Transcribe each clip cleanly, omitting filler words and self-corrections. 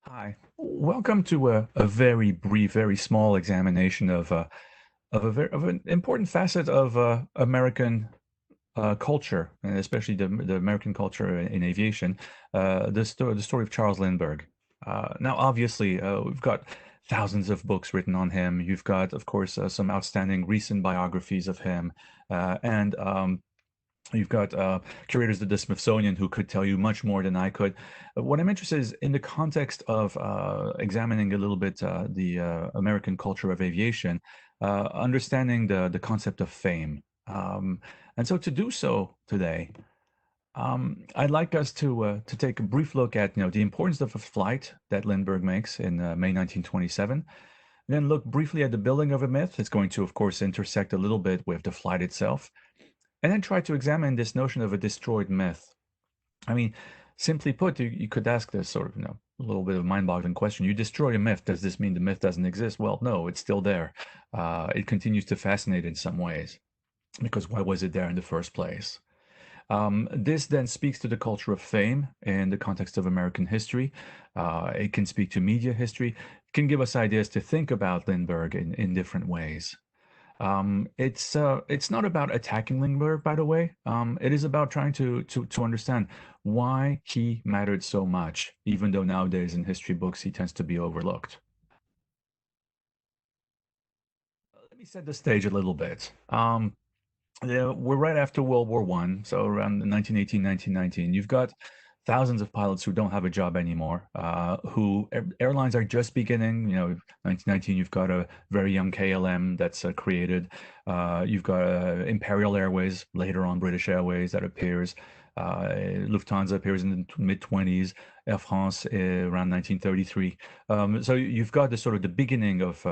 Hi, welcome to a very brief, very small examination of an important facet of American culture, and especially the American culture in aviation. The story of Charles Lindbergh. Now, obviously, we've got thousands of books written on him. You've got, of course, some outstanding recent biographies of him, and you've got curators at the Smithsonian who could tell you much more than I could. What I'm interested is in the context of examining a little bit the American culture of aviation, understanding the concept of fame. And so to do so today, I'd like us to take a brief look at the importance of a flight that Lindbergh makes in May 1927. Then look briefly at the building of a myth. It's going to, of course, intersect a little bit with the flight itself, and then try to examine this notion of a destroyed myth. I mean, simply put, you could ask this sort of, a little bit of mind-boggling question. You destroy a myth. Does this mean the myth doesn't exist? Well, no, it's still there. It continues to fascinate in some ways, because why was it there in the first place? This then speaks to the culture of fame in the context of American history. It can speak to media history. It can give us ideas to think about Lindbergh in different ways. It's not about attacking Lindbergh, by the way. It is about trying to understand why he mattered so much, even though nowadays in history books he tends to be overlooked. Let me set the stage a little bit. Yeah, we're right after World War One, so around 1918, 1919. You've got thousands of pilots who don't have a job anymore, who airlines are just beginning. 1919, you've got a very young KLM that's created. You've got Imperial Airways, later on British Airways, that appears. Lufthansa appears in the mid-20s. Air France around 1933. So you've got the sort of the beginning of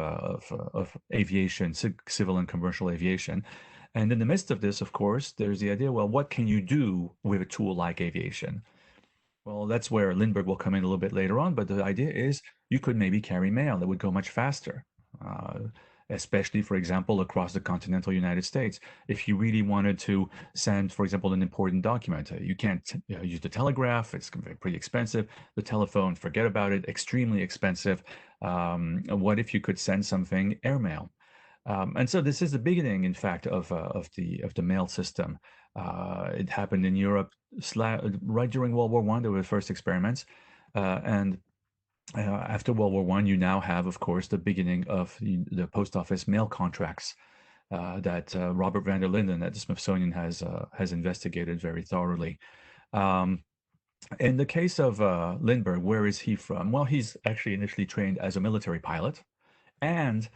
aviation, civil and commercial aviation. And in the midst of this, of course, there's the idea, well, what can you do with a tool like aviation? Well, that's where Lindbergh will come in a little bit later on, but the idea is you could maybe carry mail that would go much faster, especially, for example, across the continental United States. If you really wanted to send, for example, an important document, you can't use the telegraph, it's pretty expensive. The telephone, forget about it, extremely expensive. What if you could send something airmail? And so this is the beginning, in fact, of the mail system. It happened in Europe right during World War One. There were the first experiments, and after World War One, you now have, of course, the beginning of the post office mail contracts that Robert van der Linden at the Smithsonian has investigated very thoroughly. Um, in the case of Lindbergh, where is he from? Well, he's actually initially trained as a military pilot and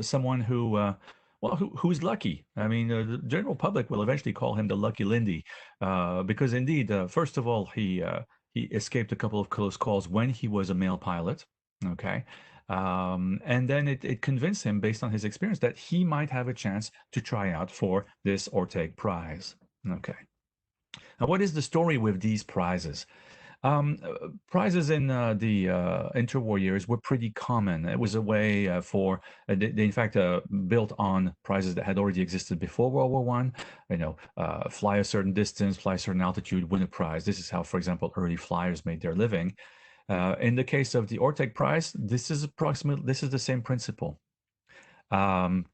someone who's lucky. I mean, the general public will eventually call him the Lucky Lindy, because indeed, first of all, he escaped a couple of close calls when he was a male pilot. Okay. And then it convinced him, based on his experience, that he might have a chance to try out for this Orteig Prize. Okay. Now, what is the story with these prizes? Prizes in the interwar years were pretty common. It was a way for they in fact built on prizes that had already existed before World War One. Fly a certain distance, fly a certain altitude, win a prize. This is how, for example, early flyers made their living. In the case of the Orteig Prize, this is the same principle. Um,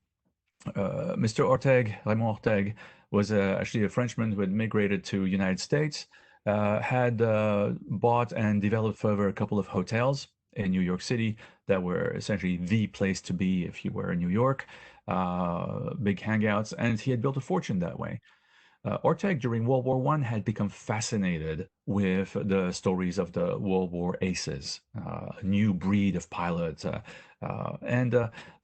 Mr. Orteig, Raymond Orteig, was actually a Frenchman who had migrated to United States, had bought and developed further a couple of hotels in New York City that were essentially the place to be if you were in New York, big hangouts, and he had built a fortune that way. Orteg during World War One had become fascinated with the stories of the World War aces, a new breed of pilots, and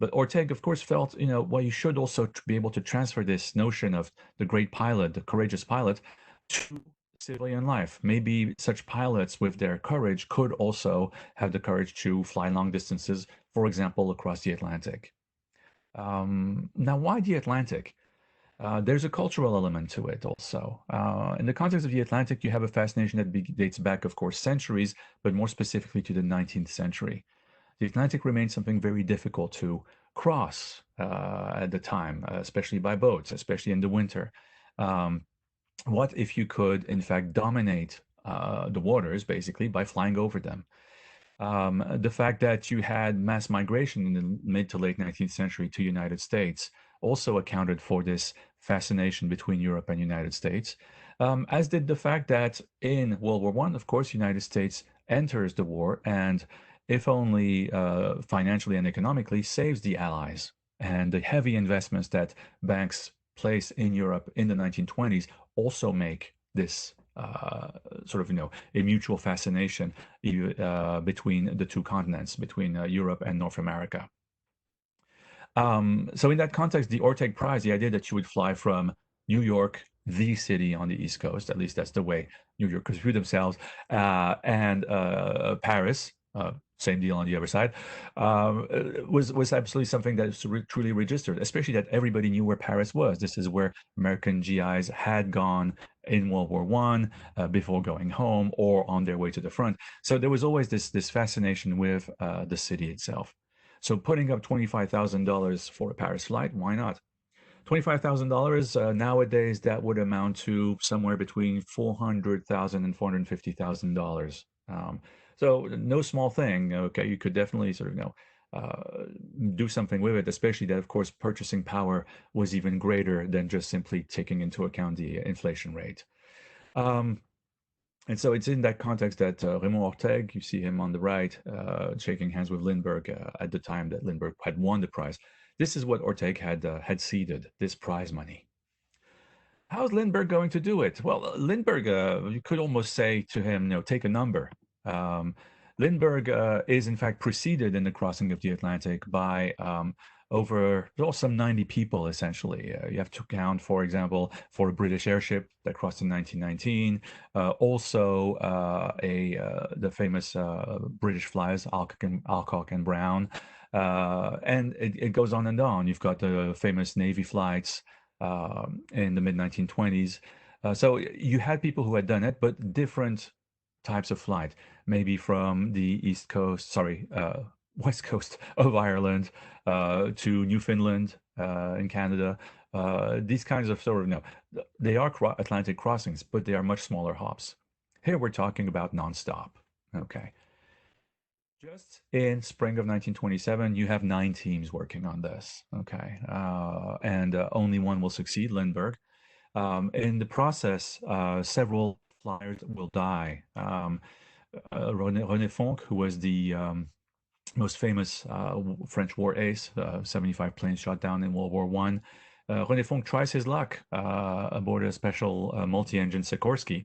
but Orteg, of course, felt well, you should also be able to transfer this notion of the great pilot, the courageous pilot, to civilian life. Maybe such pilots, with their courage, could also have the courage to fly long distances, for example, across the Atlantic. Now, why the Atlantic? There's a cultural element to it also. In the context of the Atlantic, you have a fascination that dates back, of course, centuries, but more specifically to the 19th century. The Atlantic remained something very difficult to cross at the time, especially by boats, especially in the winter. Um, what if you could, in fact, dominate the waters basically by flying over them? The fact that you had mass migration in the mid to late 19th century to United States also accounted for this fascination between Europe and United States, as did the fact that in World War One, of course, United States enters the war and, if only financially and economically, saves the Allies. And the heavy investments that banks place in Europe in the 1920s also make this sort of, a mutual fascination between the two continents, between Europe and North America. So in that context, the Orteig Prize, the idea that you would fly from New York, the city on the East Coast, at least that's the way New Yorkers view themselves, and Paris, same deal on the other side, was absolutely something that was truly registered, especially that everybody knew where Paris was. This is where American GIs had gone in World War One before going home or on their way to the front. So there was always this fascination with the city itself. So putting up $25,000 for a Paris flight, why not? $25,000 nowadays, that would amount to somewhere between $400,000 and $450,000. So no small thing. Okay, you could definitely sort of do something with it, especially that, of course, purchasing power was even greater than just simply taking into account the inflation rate. Um, and so it's in that context that Raymond Orteig, you see him on the right, shaking hands with Lindbergh at the time that Lindbergh had won the prize. This is what Orteig had seeded, this prize money. How's Lindbergh going to do it? Well, Lindbergh, you could almost say to him, take a number. Um, Lindbergh is in fact preceded in the crossing of the Atlantic by over some 90 people, essentially. You have to count, for example, for a British airship that crossed in 1919, also the famous British flyers, Alcock and Brown, and it goes on and on. You've got the famous Navy flights in the mid 1920s. So you had people who had done it, but different types of flight, maybe from the East Coast, sorry, West Coast of Ireland to Newfoundland in Canada. These kinds of sort of, no, they are Atlantic crossings, but they are much smaller hops. Here we're talking about nonstop. Okay. Just in spring of 1927, you have 9 teams working on this. Okay. And only one will succeed, Lindbergh. In the process, several flyers will die. René Fonck, who was the most famous French war ace, 75 planes shot down in World War One. René Fonck tries his luck aboard a special multi-engine Sikorsky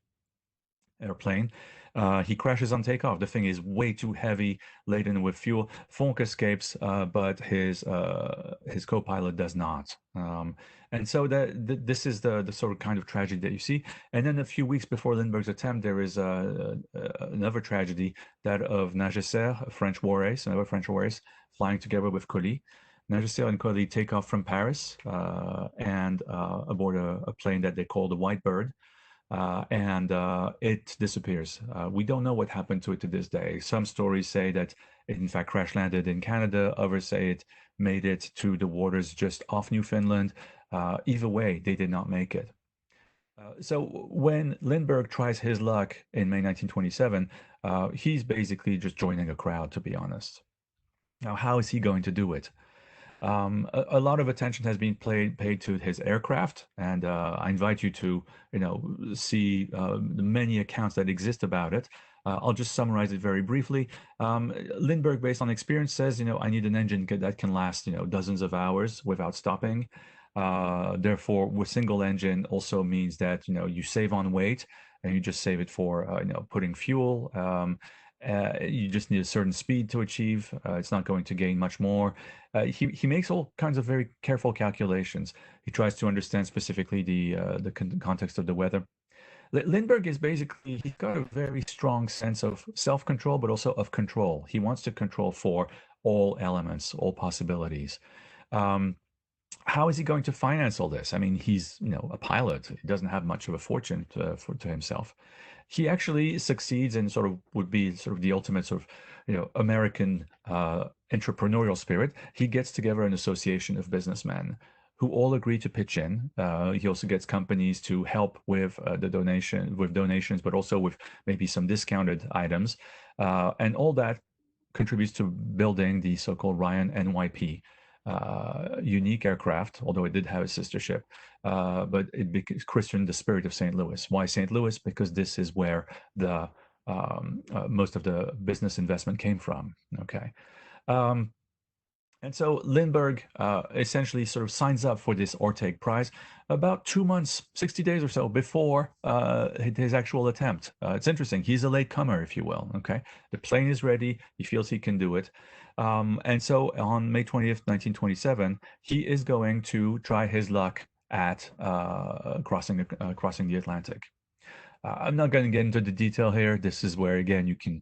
airplane. He crashes on takeoff. The thing is way too heavy, laden with fuel. Fonck escapes, but his co-pilot does not. And so this is the sort of kind of tragedy that you see. And then a few weeks before Lindbergh's attempt, there is another tragedy, that of Nagesser, a French war ace, another French war ace, flying together with Colli. Nagesser and Colli take off from Paris and aboard a plane that they call the White Bird. And it disappears. We don't know what happened to it to this day. Some stories say that it in fact crash landed in Canada. Others say it made it to the waters just off Newfoundland. Either way, they did not make it. So when Lindbergh tries his luck in May 1927, he's basically just joining a crowd, to be honest. Now, how is he going to do it? A lot of attention has been paid to his aircraft, and I invite you to, see the many accounts that exist about it. I'll just summarize it very briefly. Lindbergh, based on experience, says, I need an engine that can last, dozens of hours without stopping. Therefore, with single engine also means that, you save on weight and you just save it for, putting fuel. You just need a certain speed to achieve. It's not going to gain much more. He makes all kinds of very careful calculations. He tries to understand specifically the context of the weather. Lindbergh is basically, he's got a very strong sense of self-control, but also of control. He wants to control for all elements, all possibilities. How is he going to finance all this? I mean, he's a pilot. He doesn't have much of a fortune to himself. He actually succeeds in sort of would be sort of the ultimate sort of American entrepreneurial spirit. He gets together an association of businessmen who all agree to pitch in. He also gets companies to help with donations, but also with maybe some discounted items, and all that contributes to building the so-called Ryan NYP, unique aircraft, although it did have a sister ship, but it christened the Spirit of St. Louis. Why St. Louis? Because this is where the most of the business investment came from. Okay. Um, and so Lindbergh essentially sort of signs up for this Orteig Prize about 2 months, 60 days or so before his actual attempt. It's interesting. He's a late comer, if you will. Okay. The plane is ready. He feels he can do it. And so on May 20th, 1927, he is going to try his luck at crossing the Atlantic. I'm not going to get into the detail here. This is where again you can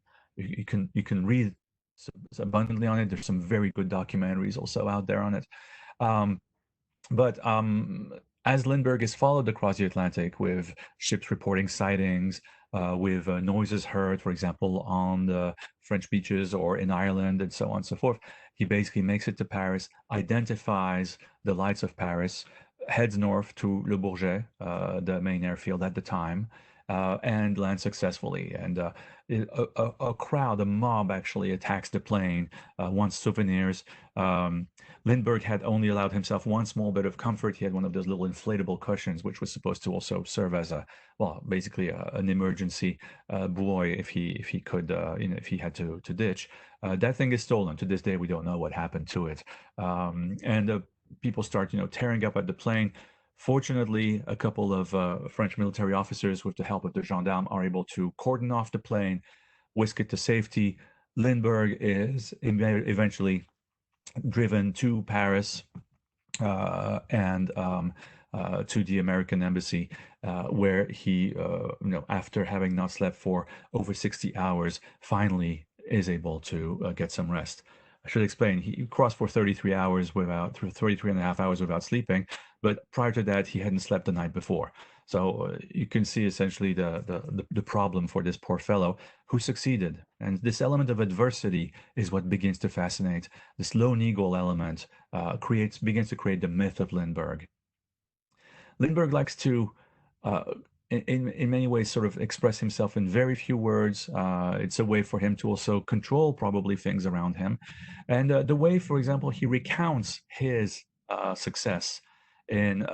read abundantly on it. There's some very good documentaries also out there on it. Um, but as Lindbergh is followed across the Atlantic with ships reporting sightings, with noises heard, for example, on the French beaches or in Ireland, and so on and so forth, he basically makes it to Paris, identifies the lights of Paris, heads north to Le Bourget, the main airfield at the time, and lands successfully. And a crowd, a mob actually attacks the plane, wants souvenirs. Lindbergh had only allowed himself one small bit of comfort. He had one of those little inflatable cushions, which was supposed to also serve as basically an emergency buoy if he could, if he had to ditch. That thing is stolen. To this day, we don't know what happened to it. And people start, tearing up at the plane. Fortunately, a couple of French military officers, with the help of the gendarmes, are able to cordon off the plane, whisk it to safety. Lindbergh is eventually driven to Paris and to the American embassy, where he, after having not slept for over 60 hours, finally is able to get some rest. I should explain, he crossed for 33 hours without, 33 and a half hours without sleeping, but prior to that, he hadn't slept the night before. So you can see essentially the problem for this poor fellow who succeeded. And this element of adversity is what begins to fascinate. This lone eagle element begins to create the myth of Lindbergh. Lindbergh likes to, uh, in many ways, sort of express himself in very few words. It's a way for him to also control probably things around him. And the way, for example, he recounts his success in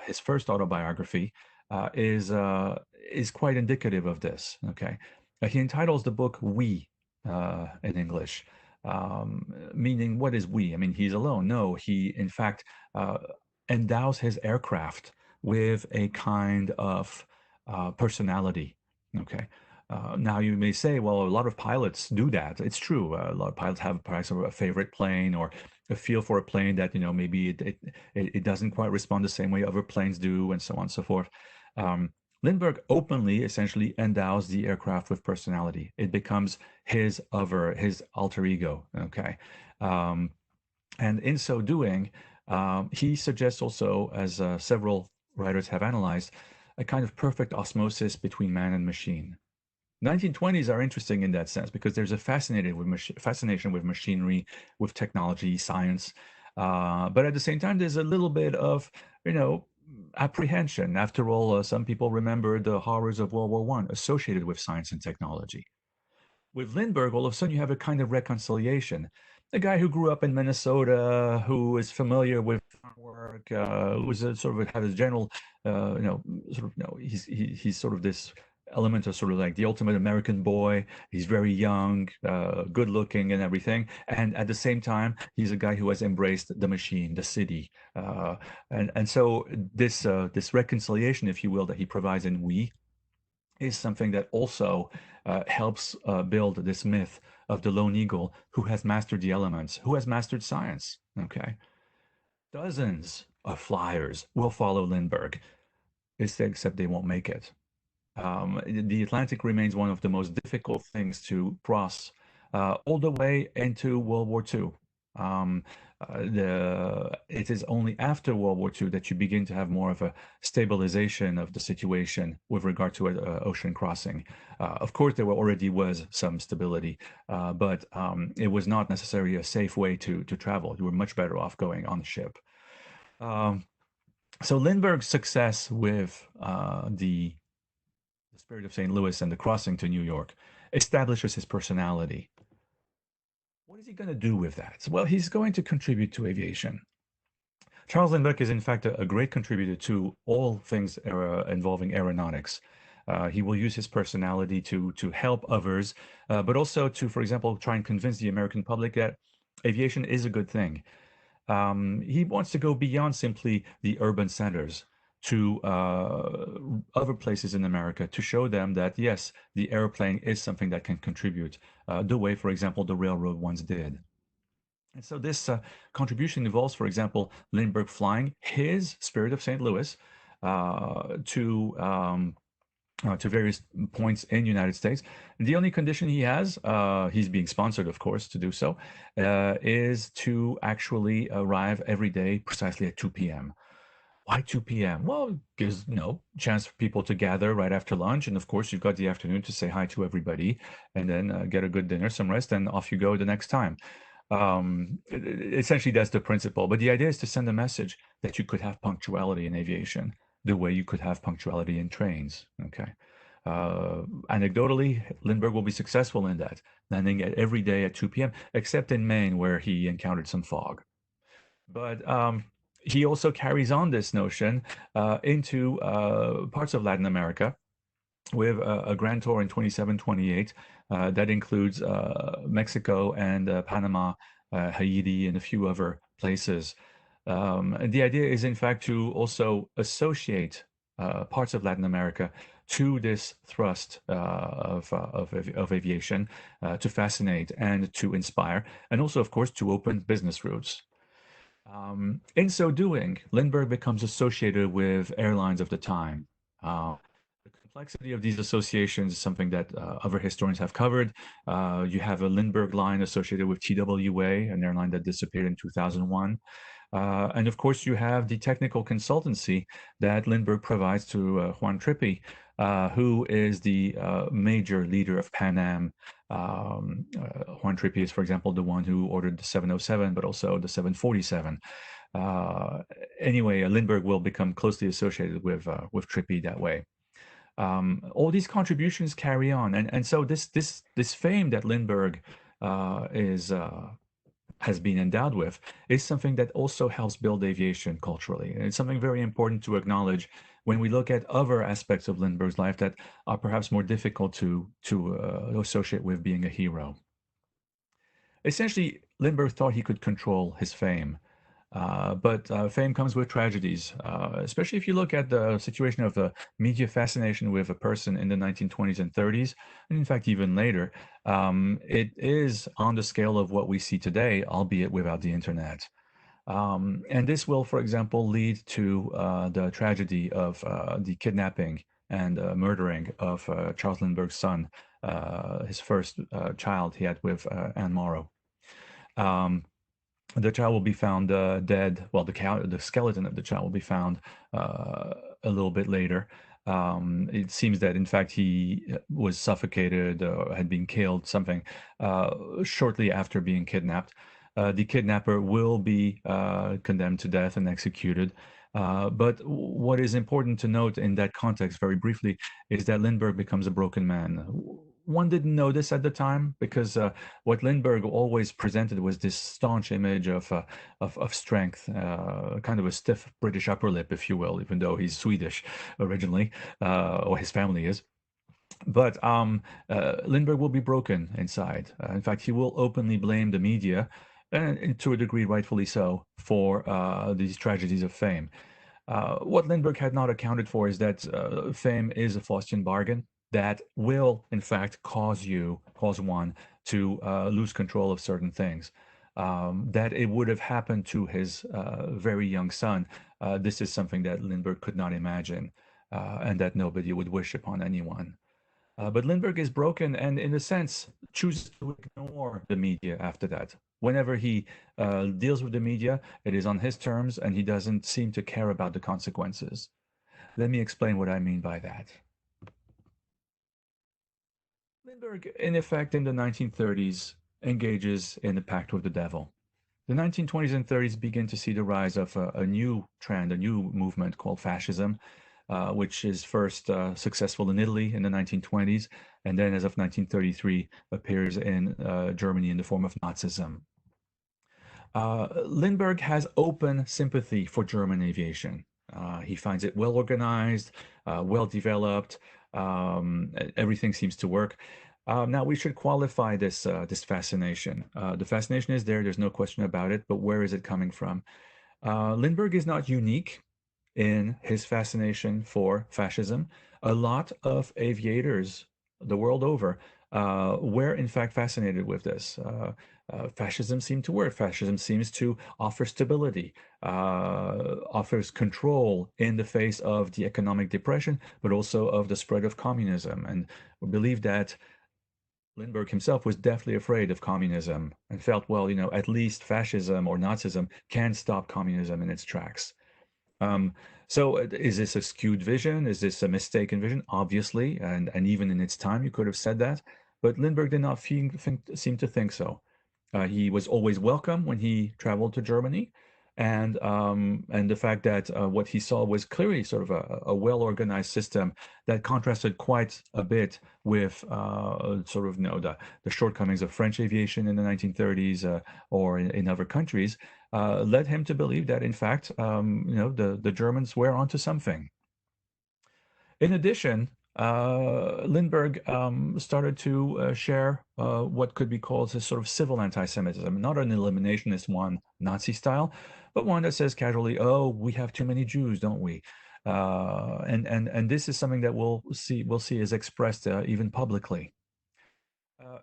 his first autobiography is quite indicative of this. Okay, he entitles the book "We" in English, meaning what is we? I mean, he's alone. No, he in fact endows his aircraft with a kind of personality. Okay. Now you may say, well, a lot of pilots do that. It's true. A lot of pilots have perhaps a favorite plane or a feel for a plane that maybe it doesn't quite respond the same way other planes do, and so on and so forth. Lindbergh openly, essentially, endows the aircraft with personality. It becomes his alter ego. Okay, and in so doing, he suggests also, as several writers have analyzed, a kind of perfect osmosis between man and machine. 1920s are interesting in that sense because there's a fascination with machinery, with technology, science, but at the same time, there's a little bit of, apprehension. After all, some people remember the horrors of World War I associated with science and technology. With Lindbergh, all of a sudden you have a kind of reconciliation. A guy who grew up in Minnesota, who is familiar with farm work, who's sort of had a general, he's sort of this element of sort of like the ultimate American boy. He's very young, good looking, and everything. And at the same time, he's a guy who has embraced the machine, the city, and so this reconciliation, if you will, that he provides in We is something that also helps build this myth of the lone eagle who has mastered the elements, who has mastered science. Okay, dozens of flyers will follow Lindbergh, except they won't make it. The Atlantic remains one of the most difficult things to cross all the way into World War II. It is only after World War II that you begin to have more of a stabilization of the situation with regard to ocean crossing. Of course, there already was some stability, but it was not necessarily a safe way to travel. You were much better off going on ship. So Lindbergh's success with the Spirit of St. Louis and the crossing to New York establishes his personality. is he going to do with that? Well, he's going to contribute to aviation. Charles Lindbergh is, in fact, a great contributor to all things involving aeronautics. He will use his personality to help others, but also to, for example, try and convince the American public that aviation is a good thing. He wants to go beyond simply the urban centers to other places in America to show them that, yes, the airplane is something that can contribute the way, for example, the railroad once did. And so this contribution involves, for example, Lindbergh flying his Spirit of St. Louis uh, to um, to various points in the United States. The only condition he has, he's being sponsored, of course, to do so, is to actually arrive every day precisely at 2 p.m. Why 2 p.m.? Well, it gives, chance for people to gather right after lunch. And of course, you've got the afternoon to say hi to everybody and then get a good dinner, some rest, and off you go the next time. Essentially, that's the principle. But the idea is to send a message that you could have punctuality in aviation the way you could have punctuality in trains. Okay. Anecdotally, Lindbergh will be successful in that, landing at every day at 2 p.m., except in Maine, where he encountered some fog. But he also carries on this notion into parts of Latin America with a grand tour in 27, 28 that includes Mexico and Panama, Haiti, and a few other places. And the idea is, in fact, to also associate parts of Latin America to this thrust of aviation, to fascinate and to inspire, and also, of course, to open business routes. In so doing, Lindbergh becomes associated with airlines of the time. The complexity of these associations is something that other historians have covered. You have a Lindbergh line associated with TWA, an airline that disappeared in 2001. And of course, you have the technical consultancy that Lindbergh provides to Juan Trippi, who is the major leader of Pan Am. Juan Trippi is, for example, the one who ordered the 707, but also the 747. Anyway, Lindbergh will become closely associated with Trippi that way. All these contributions carry on, and so this fame that Lindbergh is has been endowed with is something that also helps build aviation culturally. And it's something very important to acknowledge when we look at other aspects of Lindbergh's life that are perhaps more difficult to associate with being a hero. Essentially, Lindbergh thought he could control his fame. But fame comes with tragedies, especially if you look at the situation of the media fascination with a person in the 1920s and 30s, and in fact, even later. It is on the scale of what we see today, albeit without the internet. And this will, for example, lead to the tragedy of the kidnapping and murdering of Charles Lindbergh's son, his first child he had with Anne Morrow. Um, the child will be found dead. Well, the skeleton of the child will be found a little bit later. It seems that, in fact, he was suffocated or had been killed, something, shortly after being kidnapped. The kidnapper will be condemned to death and executed. But what is important to note in that context, very briefly, is that Lindbergh becomes a broken man. One didn't know this at the time because what Lindbergh always presented was this staunch image of strength, kind of a stiff British upper lip, if you will, even though he's Swedish originally, or his family is. But Lindbergh will be broken inside. In fact, he will openly blame the media, and to a degree, rightfully so, for these tragedies of fame. What Lindbergh had not accounted for is that fame is a Faustian bargain that will, in fact, cause one to lose control of certain things. That it would have happened to his very young son. This is something that Lindbergh could not imagine, and that nobody would wish upon anyone. But Lindbergh is broken and, in a sense, chooses to ignore the media after that. Whenever he deals with the media, it is on his terms, and he doesn't seem to care about the consequences. Let me explain what I mean by that. Lindbergh, in effect, in the 1930s, engages in a pact with the devil. The 1920s and 30s begin to see the rise of a new trend, a new movement called fascism, which is first successful in Italy in the 1920s, and then as of 1933 appears in Germany in the form of Nazism. Lindbergh has open sympathy for German aviation. He finds it well organized, well developed. Everything seems to work. Now we should qualify this fascination. The fascination is there. There's no question about it. But where is it coming from? Lindbergh is not unique in his fascination for fascism. A lot of aviators the world over were in fact fascinated with this. Fascism seemed to work. Fascism seems to offer stability, offers control in the face of the economic depression, but also of the spread of communism. And we believe that Lindbergh himself was deathly afraid of communism and felt, well, at least fascism or Nazism can stop communism in its tracks. So is this a skewed vision? Is this a mistaken vision? Obviously, and even in its time, you could have said that. But Lindbergh did not seem to think so. He was always welcome when he traveled to Germany, and the fact that what he saw was clearly sort of a well-organized system that contrasted quite a bit with sort of the shortcomings of French aviation in the 1930s or in other countries, led him to believe that in fact the Germans were onto something. In addition, Lindbergh started to share what could be called a sort of civil anti-Semitism, not an eliminationist one, Nazi style, but one that says casually, "Oh, we have too many Jews, don't we?" And this is something that we'll see is expressed even publicly.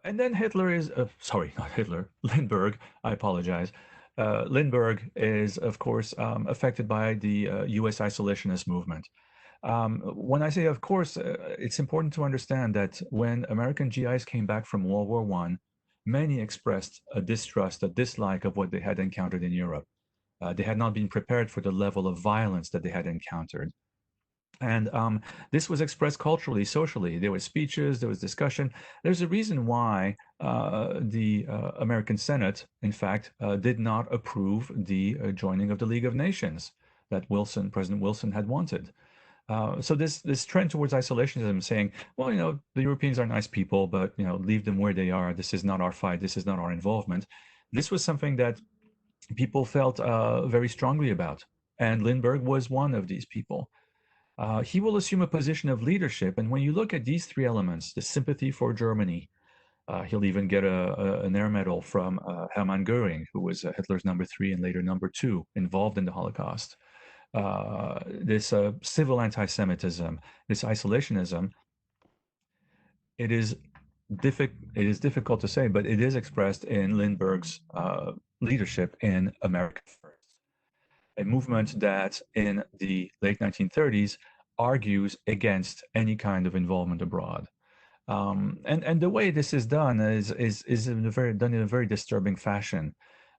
And then Hitler is sorry, not Hitler, Lindbergh. I apologize. Lindbergh is, of course, affected by the U.S. isolationist movement. When I say, of course, it's important to understand that when American GIs came back from World War I, many expressed a distrust, a dislike of what they had encountered in Europe. They had not been prepared for the level of violence that they had encountered. And this was expressed culturally, socially. There were speeches, there was discussion. There's a reason why the American Senate, in fact, did not approve the joining of the League of Nations that President Wilson had wanted. So this trend towards isolationism, saying, well, the Europeans are nice people, but leave them where they are. This is not our fight. This is not our involvement. This was something that people felt very strongly about, and Lindbergh was one of these people. He will assume a position of leadership, and when you look at these three elements, the sympathy for Germany, he'll even get an air medal from Hermann Goering, who was Hitler's number 3 and later number 2, involved in the Holocaust. This civil anti-Semitism, this isolationism, it is difficult to say, but it is expressed in Lindbergh's leadership in America First, a movement that in the late 1930s argues against any kind of involvement abroad. And the way this is done is done in a very disturbing fashion.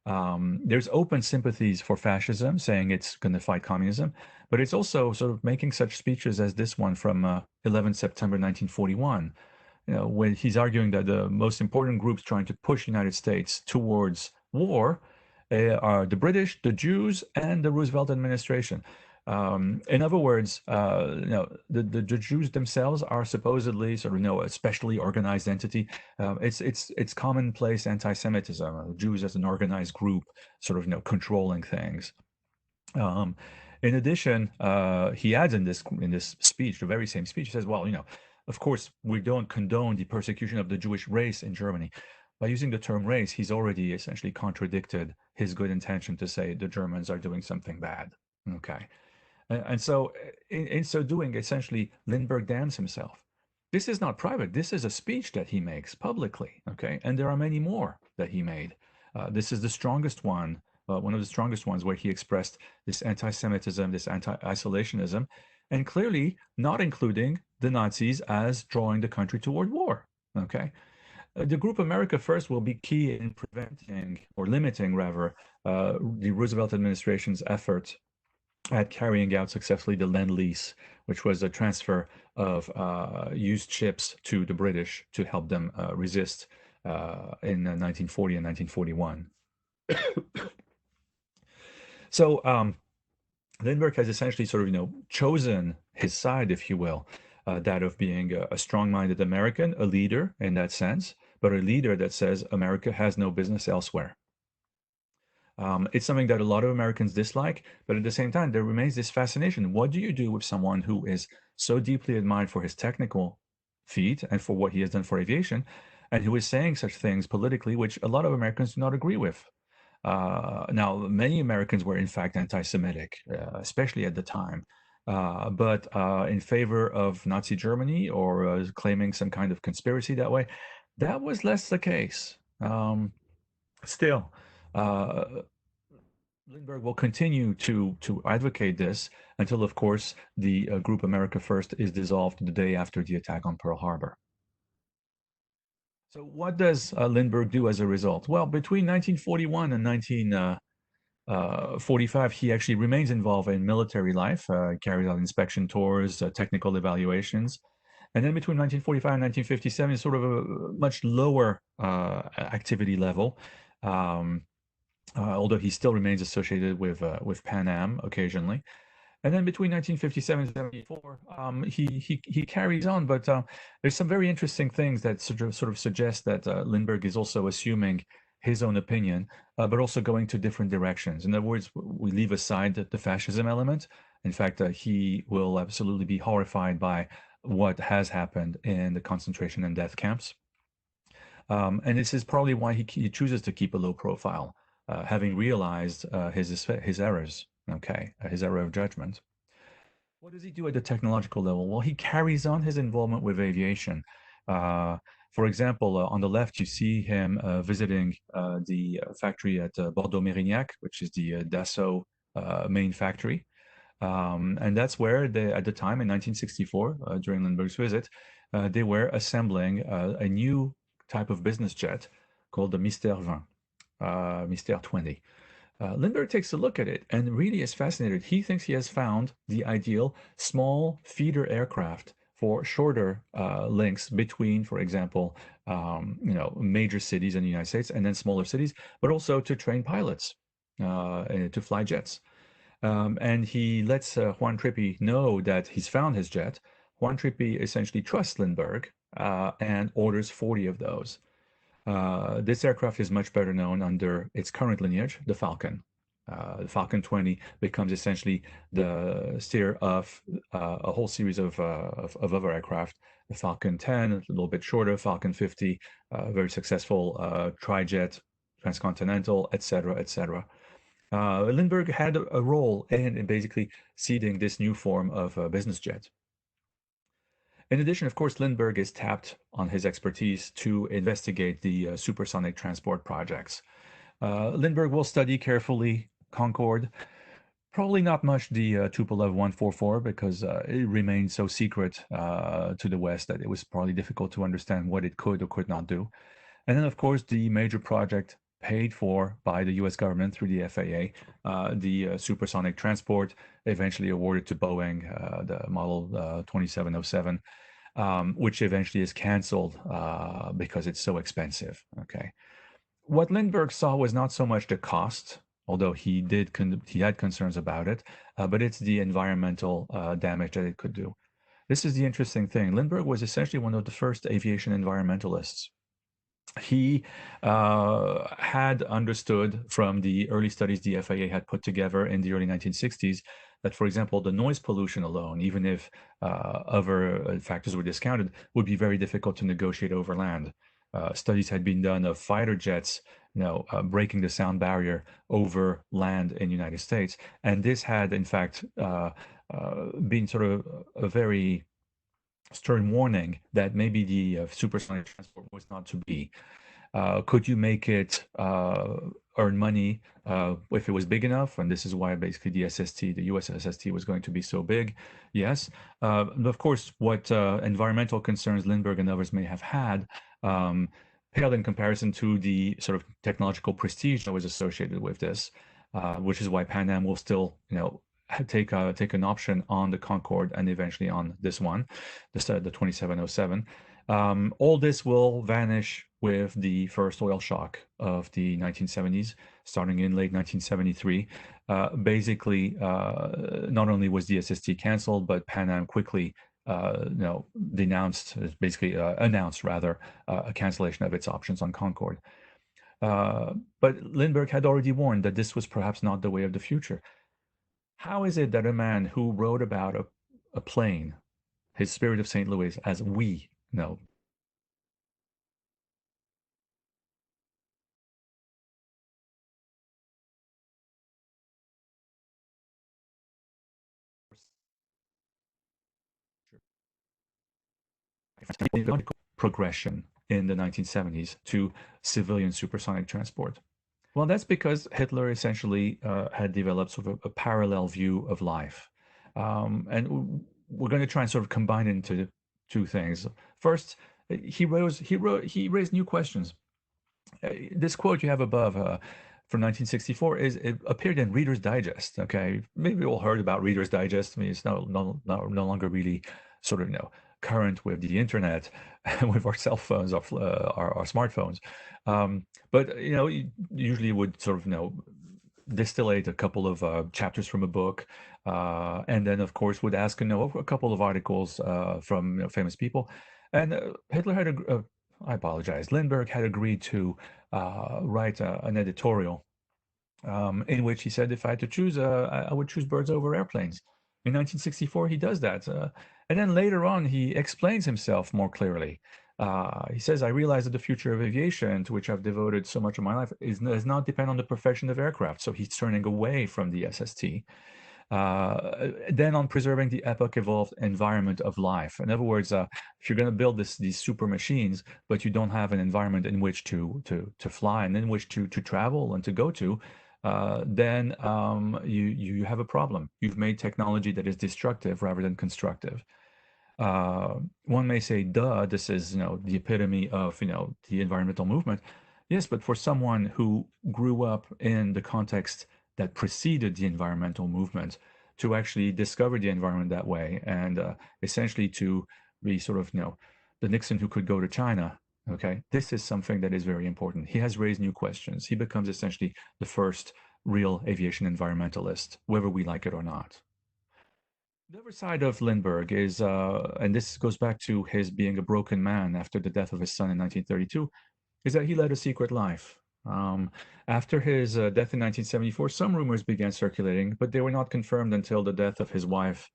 There's open sympathies for fascism, saying it's going to fight communism, but it's also sort of making such speeches as this one from 11 September 1941, when he's arguing that the most important groups trying to push the United States towards war are the British, the Jews, and the Roosevelt administration. In other words, the Jews themselves are supposedly sort of a specially organized entity. It's commonplace anti-Semitism. Jews as an organized group, sort of controlling things. In addition, he adds in this speech, the very same speech, he says, well, of course, we don't condone the persecution of the Jewish race in Germany. By using the term race, he's already essentially contradicted his good intention to say the Germans are doing something bad. Okay. And so, in so doing, essentially, Lindbergh damns himself. This is not private. This is a speech that he makes publicly, okay? And there are many more that he made. This is the strongest one of the strongest ones, where he expressed this anti-Semitism, this anti-isolationism, and clearly not including the Nazis as drawing the country toward war, okay? The group America First will be key in preventing, or limiting rather, the Roosevelt administration's effort at carrying out successfully the Lend-Lease, which was a transfer of used ships to the British to help them resist in 1940 and 1941. So Lindbergh has essentially sort of, chosen his side, if you will, that of being a strong-minded American, a leader in that sense, but a leader that says America has no business elsewhere. It's something that a lot of Americans dislike, but at the same time, there remains this fascination. What do you do with someone who is so deeply admired for his technical feat and for what he has done for aviation, and who is saying such things politically, which a lot of Americans do not agree with? Now, many Americans were in fact anti-Semitic, especially at the time, but in favor of Nazi Germany or claiming some kind of conspiracy that way. That was less the case. Still, uh, Lindbergh will continue to advocate this until, of course, the group America First is dissolved the day after the attack on Pearl Harbor. So, what does Lindbergh do as a result? Well, between 1941 and 1945, he actually remains involved in military life, carries out inspection tours, technical evaluations. And then between 1945 and 1957, it's sort of a much lower activity level. Um, although he still remains associated with Pan Am occasionally. And then between 1957 and 74, he carries on, but there's some very interesting things that sort of suggest that Lindbergh is also assuming his own opinion, but also going to different directions. In other words, we leave aside the fascism element. In fact, he will absolutely be horrified by what has happened in the concentration and death camps. And this is probably why he chooses to keep a low profile, having realized his errors, okay, his error of judgment. What does he do at the technological level? Well, he carries on his involvement with aviation. For example, on the left, you see him visiting the factory at Bordeaux-Mérignac, which is the Dassault main factory. And that's where they, at the time in 1964, during Lindbergh's visit, they were assembling a new type of business jet called the Mystère 20, Mystère 20. Lindbergh takes a look at it and really is fascinated. He thinks he has found the ideal small feeder aircraft for shorter links between, for example, major cities in the United States and then smaller cities, but also to train pilots to fly jets. And he lets Juan Trippi know that he's found his jet. Juan Trippi essentially trusts Lindbergh and orders 40 of those. This aircraft is much better known under its current lineage, the Falcon. The Falcon 20 becomes essentially the steer of a whole series of other aircraft. The Falcon 10, a little bit shorter, Falcon 50, very successful tri-jet, transcontinental, etc., etc. Lindbergh had a role in basically seeding this new form of business jet. In addition, of course, Lindbergh is tapped on his expertise to investigate the supersonic transport projects. Lindbergh will study carefully Concorde, probably not much the Tupolev 144 because it remained so secret to the West that it was probably difficult to understand what it could or could not do. And then, of course, the major project paid for by the US government through the FAA, the supersonic transport, eventually awarded to Boeing, the model 2707, which eventually is canceled because it's so expensive. Okay. What Lindbergh saw was not so much the cost, although he had concerns about it, but it's the environmental damage that it could do. This is the interesting thing. Lindbergh was essentially one of the first aviation environmentalists. He had understood from the early studies the FAA had put together in the early 1960s that, for example, the noise pollution alone, even if other factors were discounted, would be very difficult to negotiate over land. Studies had been done of fighter jets, breaking the sound barrier over land in the United States, and this had, in fact, been sort of a very stern warning that maybe the supersonic transport was not to be. Could you make it earn money if it was big enough? And this is why basically the SST, the US SST, was going to be so big. Yes. Of course, what environmental concerns Lindbergh and others may have had paled in comparison to the sort of technological prestige that was associated with this, which is why Pan Am will still, take an option on the Concorde and eventually on this one, the 2707. All this will vanish with the first oil shock of the 1970s, starting in late 1973. Basically, not only was the SST canceled, but Pan Am quickly denounced, basically announced rather, a cancellation of its options on Concorde. But Lindbergh had already warned that this was perhaps not the way of the future. How is it that a man who wrote about a plane, his Spirit of St. Louis, as we know, progression in the 1970s to civilian supersonic transport? Well, that's because Hitler essentially had developed sort of a parallel view of life. And we're going to try and sort of combine it into two things. First, he raised new questions. This quote you have above from 1964 it appeared in Reader's Digest. Okay, maybe you all heard about Reader's Digest. I mean, it's no longer really sort of current with the internet and with our cell phones, our smartphones. But usually would sort of distillate a couple of chapters from a book, and then of course would ask a couple of articles from famous people. And Hitler had I apologize. Lindbergh had agreed to write an editorial in which he said if I had to choose, I would choose birds over airplanes. In 1964, he does that. And then later on, he explains himself more clearly. He says, I realize that the future of aviation, to which I've devoted so much of my life, does not depend on the perfection of aircraft. So he's turning away from the SST. Then on preserving the epoch-evolved environment of life. In other words, if you're going to build these super machines, but you don't have an environment in which to fly and in which to travel and to go to, then you have a problem. You've made technology that is destructive rather than constructive. One may say, duh, this is the epitome of the environmental movement. Yes, but for someone who grew up in the context that preceded the environmental movement, to actually discover the environment that way and essentially to be sort of the Nixon who could go to China. Okay, this is something that is very important. He has raised new questions. He becomes essentially the first real aviation environmentalist, whether we like it or not. The other side of Lindbergh is, and this goes back to his being a broken man after the death of his son in 1932, is that he led a secret life. After his death in 1974, some rumors began circulating, but they were not confirmed until the death of his wife,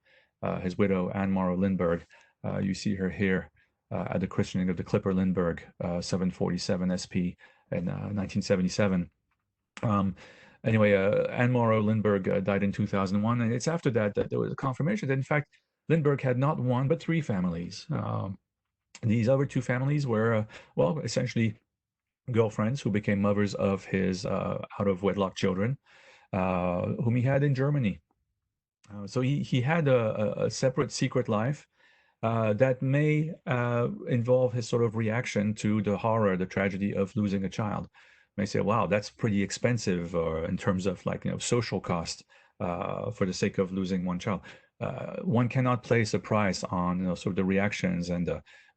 his widow, Anne Morrow Lindbergh. You see her here at the christening of the Clipper Lindbergh 747 SP in 1977. Anyway, Anne Morrow Lindbergh died in 2001, and it's after that that there was a confirmation that, in fact, Lindbergh had not one but three families. These other two families were, well, essentially girlfriends who became mothers of his out-of-wedlock children, whom he had in Germany. So he had a separate secret life that may involve his sort of reaction to the horror, the tragedy of losing a child. May say, wow, that's pretty expensive in terms of social cost for the sake of losing one child. One cannot place a price on sort of the reactions and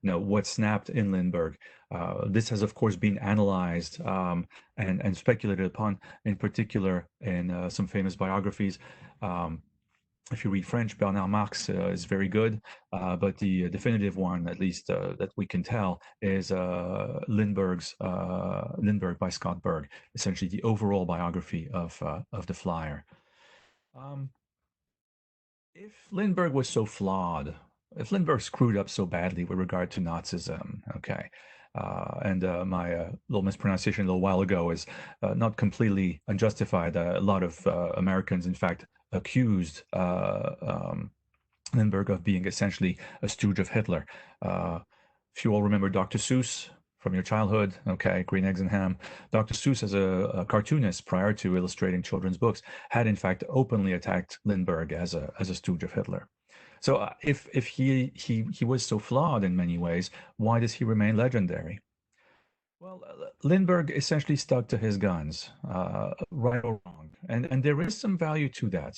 what snapped in Lindbergh. This has, of course, been analyzed and speculated upon, in particular in some famous biographies. If you read French, Bernard Marx is very good, but the definitive one, at least that we can tell, is Lindbergh by Scott Berg, essentially the overall biography of the flyer. If Lindbergh was so flawed, if Lindbergh screwed up so badly with regard to Nazism, okay, and my little mispronunciation a little while ago is not completely unjustified. A lot of Americans, in fact, accused Lindbergh of being essentially a stooge of Hitler. If you all remember Dr. Seuss from your childhood, okay, Green Eggs and Ham, Dr. Seuss, as a cartoonist prior to illustrating children's books, had in fact openly attacked Lindbergh as a stooge of Hitler. So if he was so flawed in many ways, why does he remain legendary? Well, Lindbergh essentially stuck to his guns, right or wrong, and there is some value to that.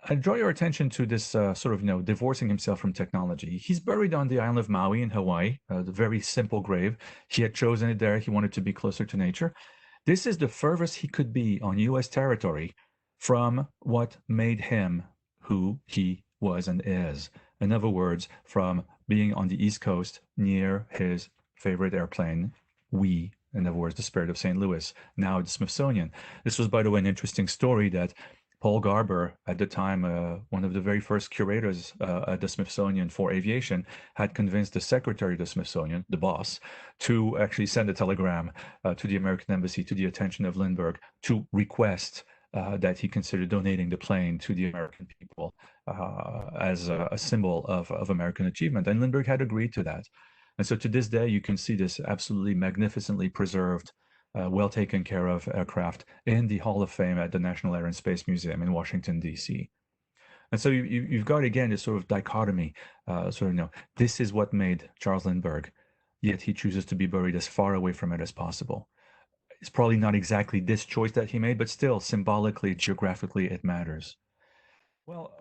I draw your attention to this sort of, divorcing himself from technology. He's buried on the island of Maui in Hawaii, the very simple grave. He had chosen it there. He wanted to be closer to nature. This is the furthest he could be on U.S. territory from what made him who he was and is. In other words, from being on the East Coast near his favorite airplane, in other words, the Spirit of St. Louis, now the Smithsonian. This was, by the way, an interesting story that Paul Garber, at the time one of the very first curators at the Smithsonian for aviation, had convinced the secretary of the Smithsonian, the boss, to actually send a telegram to the American embassy to the attention of Lindbergh to request that he consider donating the plane to the American people as a symbol of American achievement. And Lindbergh had agreed to that. And so to this day, you can see this absolutely magnificently preserved, well taken care of aircraft in the Hall of Fame at the National Air and Space Museum in Washington, D.C. And so you've got, again, this sort of dichotomy, this is what made Charles Lindbergh, yet he chooses to be buried as far away from it as possible. It's probably not exactly this choice that he made, but still, symbolically, geographically, it matters. Well,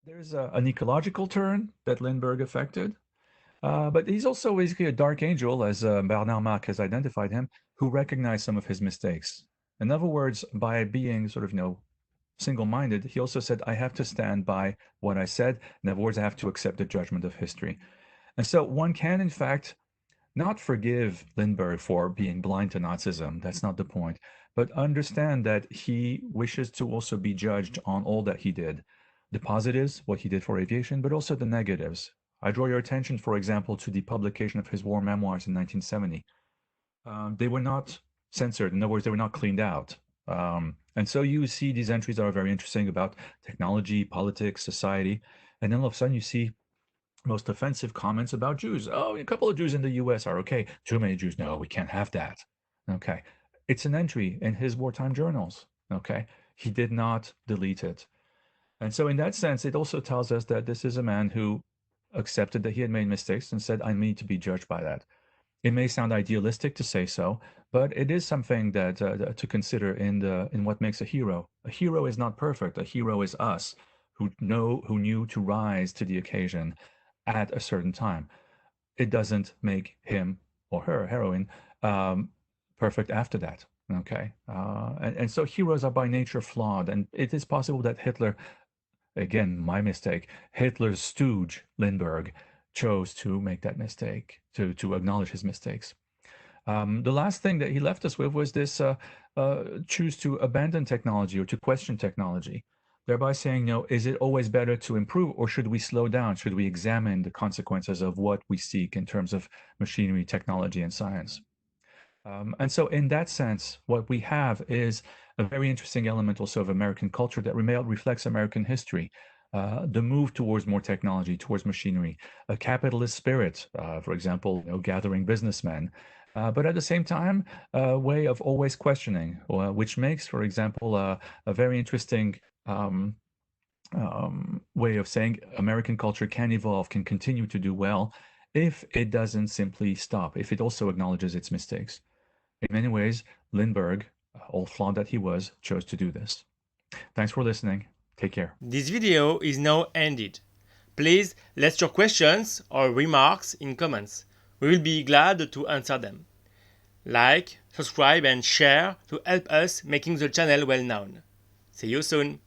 there's an ecological turn that Lindbergh affected. But he's also basically a dark angel, as Bernard Marc has identified him, who recognized some of his mistakes. In other words, by being sort of, single-minded, he also said, I have to stand by what I said. In other words, I have to accept the judgment of history. And so one can, in fact, not forgive Lindbergh for being blind to Nazism. That's not the point. But understand that he wishes to also be judged on all that he did. The positives, what he did for aviation, but also the negatives. I draw your attention, for example, to the publication of his war memoirs in 1970. They were not censored. In other words, they were not cleaned out. And so you see these entries that are very interesting about technology, politics, society. And then all of a sudden you see most offensive comments about Jews. Oh, a couple of Jews in the US are okay. Too many Jews. No, we can't have that. Okay. It's an entry in his wartime journals. Okay. He did not delete it. And so in that sense, it also tells us that this is a man who accepted that he had made mistakes and said, I need to be judged by that. It may sound idealistic to say so, but it is something that to consider in what makes a hero. A hero is not perfect. A hero is us who knew to rise to the occasion at a certain time. It doesn't make him or her, heroine, perfect after that. Okay, and so heroes are by nature flawed, and it is possible that Hitler, again, my mistake, Hitler's stooge, Lindbergh, chose to make that mistake, to acknowledge his mistakes. The last thing that he left us with was this choose to abandon technology or to question technology, thereby saying, no, is it always better to improve, or should we slow down? Should we examine the consequences of what we seek in terms of machinery, technology, and science? And so in that sense, what we have is a very interesting element also of American culture that reflects American history. The move towards more technology, towards machinery, a capitalist spirit, for example, gathering businessmen, but at the same time, a way of always questioning, which makes, for example, a very interesting way of saying American culture can evolve, can continue to do well, if it doesn't simply stop, if it also acknowledges its mistakes. In many ways, Lindbergh, all flawed that he was, chose to do this. Thanks for listening. Take care. This video is now ended. Please let your questions or remarks in comments. We will be glad to answer them. Like, subscribe and share to help us making the channel well known. See you soon.